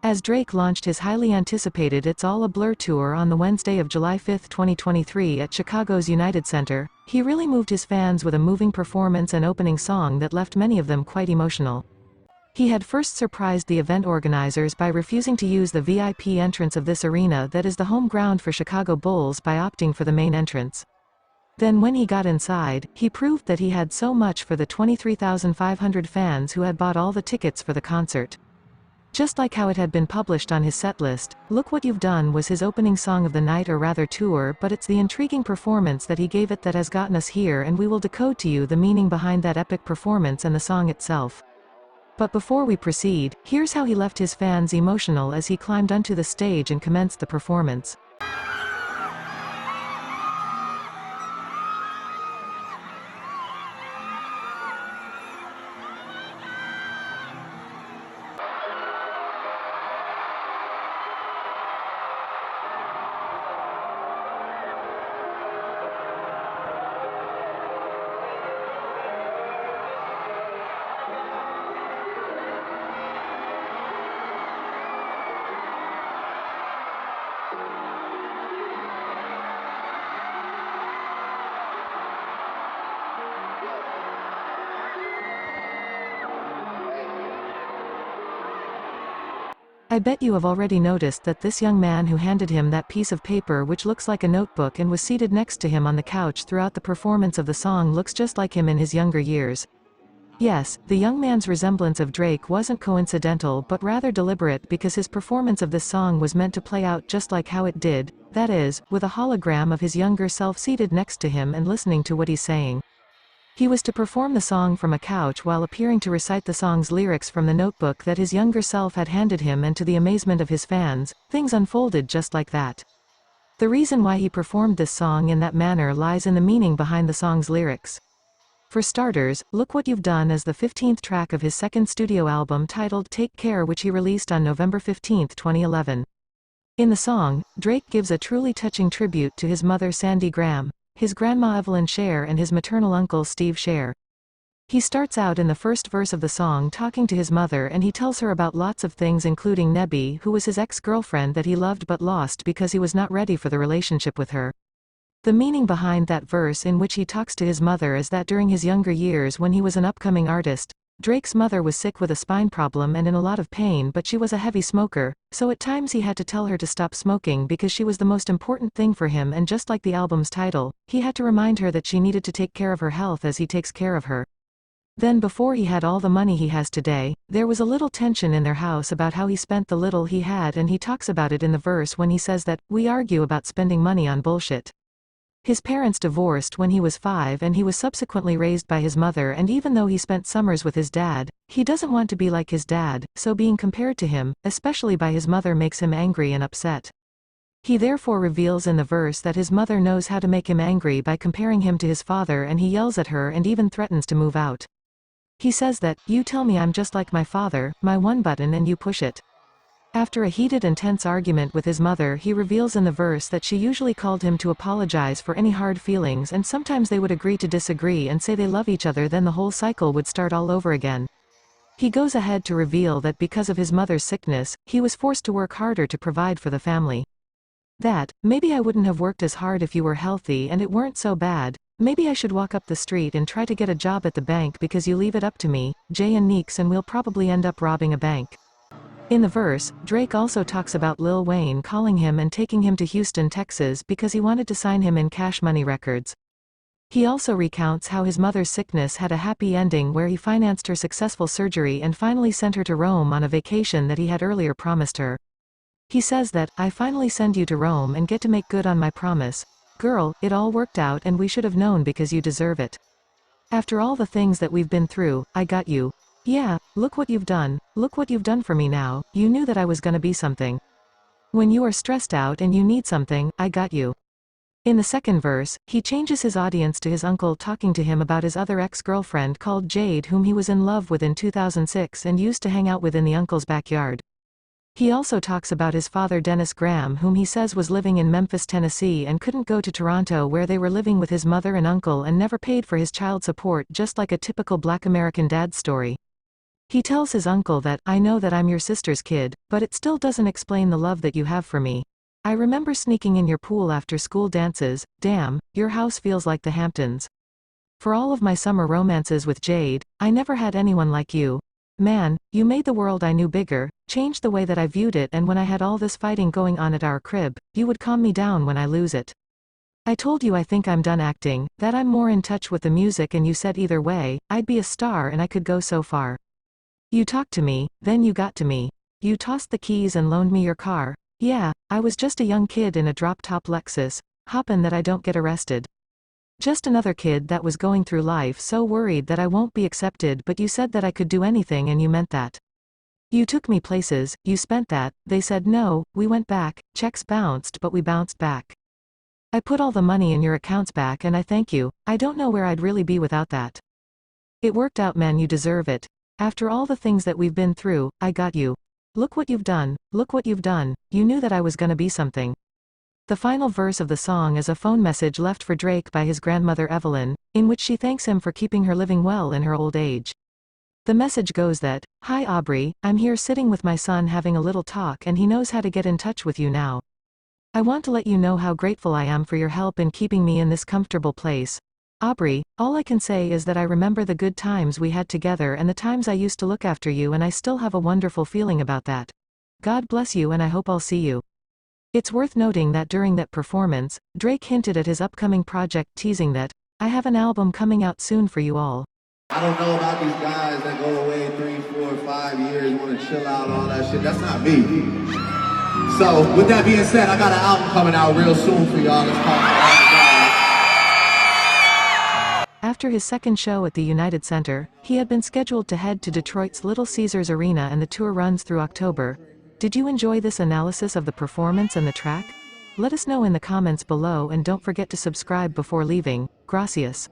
As Drake launched his highly anticipated It's All a Blur tour on the Wednesday of July 5, 2023 at Chicago's United Center, he really moved his fans with a moving performance and opening song that left many of them quite emotional. He had first surprised the event organizers by refusing to use the VIP entrance of this arena that is the home ground for Chicago Bulls by opting for the main entrance. Then when he got inside, he proved that he had so much for the 23,500 fans who had bought all the tickets for the concert. Just like how it had been published on his setlist, Look What You've Done was his opening song of the night, or rather tour, but it's the intriguing performance that he gave it that has gotten us here, and we will decode to you the meaning behind that epic performance and the song itself. But before we proceed, here's how he left his fans emotional as he climbed onto the stage and commenced the performance. I bet you have already noticed that this young man who handed him that piece of paper which looks like a notebook and was seated next to him on the couch throughout the performance of the song looks just like him in his younger years. Yes, the young man's resemblance of Drake wasn't coincidental but rather deliberate, because his performance of this song was meant to play out just like how it did, that is, with a hologram of his younger self seated next to him and listening to what he's saying. He was to perform the song from a couch while appearing to recite the song's lyrics from the notebook that his younger self had handed him, and to the amazement of his fans, things unfolded just like that. The reason why he performed this song in that manner lies in the meaning behind the song's lyrics. For starters, Look What You've Done is the 15th track of his second studio album titled Take Care, which he released on November 15, 2011. In the song, Drake gives a truly touching tribute to his mother Sandy Graham, his grandma Evelyn Scher, and his maternal uncle Steve Scher. He starts out in the first verse of the song talking to his mother, and he tells her about lots of things, including Nebby, who was his ex-girlfriend that he loved but lost because he was not ready for the relationship with her. The meaning behind that verse in which he talks to his mother is that during his younger years when he was an upcoming artist, Drake's mother was sick with a spine problem and in a lot of pain, but she was a heavy smoker, so at times he had to tell her to stop smoking because she was the most important thing for him, and just like the album's title, he had to remind her that she needed to take care of her health as he takes care of her. Then before he had all the money he has today, there was a little tension in their house about how he spent the little he had, and he talks about it in the verse when he says that, "We argue about spending money on bullshit." His parents divorced when he was 5 and he was subsequently raised by his mother, and even though he spent summers with his dad, he doesn't want to be like his dad, so being compared to him, especially by his mother, makes him angry and upset. He therefore reveals in the verse that his mother knows how to make him angry by comparing him to his father, and he yells at her and even threatens to move out. He says that, "You tell me I'm just like my father, my one button, and you push it." After a heated and tense argument with his mother, he reveals in the verse that she usually called him to apologize for any hard feelings, and sometimes they would agree to disagree and say they love each other, then the whole cycle would start all over again. He goes ahead to reveal that because of his mother's sickness, he was forced to work harder to provide for the family. That, "Maybe I wouldn't have worked as hard if you were healthy and it weren't so bad. Maybe I should walk up the street and try to get a job at the bank because you leave it up to me, Jay and Neeks, and we'll probably end up robbing a bank." In the verse, Drake also talks about Lil Wayne calling him and taking him to Houston, Texas because he wanted to sign him in Cash Money Records. He also recounts how his mother's sickness had a happy ending where he financed her successful surgery and finally sent her to Rome on a vacation that he had earlier promised her. He says that, "I finally send you to Rome and get to make good on my promise. Girl, it all worked out and we should have known because you deserve it. After all the things that we've been through, I got you. Yeah, look what you've done, look what you've done for me now, you knew that I was gonna be something. When you are stressed out and you need something, I got you." In the second verse, he changes his audience to his uncle talking to him about his other ex-girlfriend called Jade, whom he was in love with in 2006 and used to hang out with in the uncle's backyard. He also talks about his father Dennis Graham, whom he says was living in Memphis, Tennessee and couldn't go to Toronto, where they were living with his mother and uncle and never paid for his child support, just like a typical Black American dad story. He tells his uncle that, I know that I'm your sister's kid, but it still doesn't explain the love that you have for me. I remember sneaking in your pool after school dances, damn, your house feels like the Hamptons. For all of my summer romances with Jade, I never had anyone like you. Man, you made the world I knew bigger, changed the way that I viewed it, and when I had all this fighting going on at our crib, you would calm me down when I lose it. I told you I think I'm done acting, that I'm more in touch with the music, and you said either way, I'd be a star and I could go so far. You talked to me, then you got to me. You tossed the keys and loaned me your car. Yeah, I was just a young kid in a drop-top Lexus, hoppin' that I don't get arrested. Just another kid that was going through life so worried that I won't be accepted, but you said that I could do anything and you meant that. You took me places, you spent that, they said no, we went back, checks bounced but we bounced back. I put all the money in your accounts back and I thank you, I don't know where I'd really be without that. It worked out, man, you deserve it. After all the things that we've been through, I got you. Look what you've done, look what you've done, you knew that I was gonna be something. The final verse of the song is a phone message left for Drake by his grandmother Evelyn, in which she thanks him for keeping her living well in her old age. The message goes that, Hi Aubrey, I'm here sitting with my son having a little talk and he knows how to get in touch with you now. I want to let you know how grateful I am for your help in keeping me in this comfortable place. Aubrey, all I can say is that I remember the good times we had together and the times I used to look after you, and I still have a wonderful feeling about that. God bless you and I hope I'll see you. It's worth noting that during that performance, Drake hinted at his upcoming project, teasing that, I have an album coming out soon for you all. I don't know about these guys that go away 3, 4, 5 years, want to chill out, all that shit. That's not me. So, with that being said, I got an album coming out real soon for y'all. It's called After his second show at the United Center, he had been scheduled to head to Detroit's Little Caesars Arena, and the tour runs through October. Did you enjoy this analysis of the performance and the track? Let us know in the comments below and don't forget to subscribe before leaving. Gracias.